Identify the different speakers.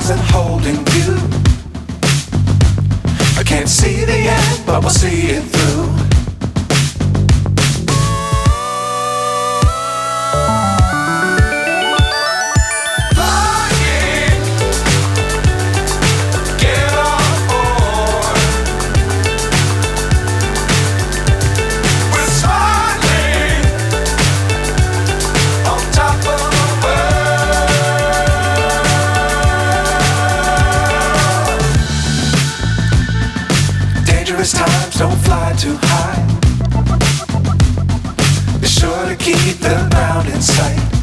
Speaker 1: stars and holding you. I can't see the end, but we'll see it through. Times don't fly too high. Be sure to keep the ground in sight.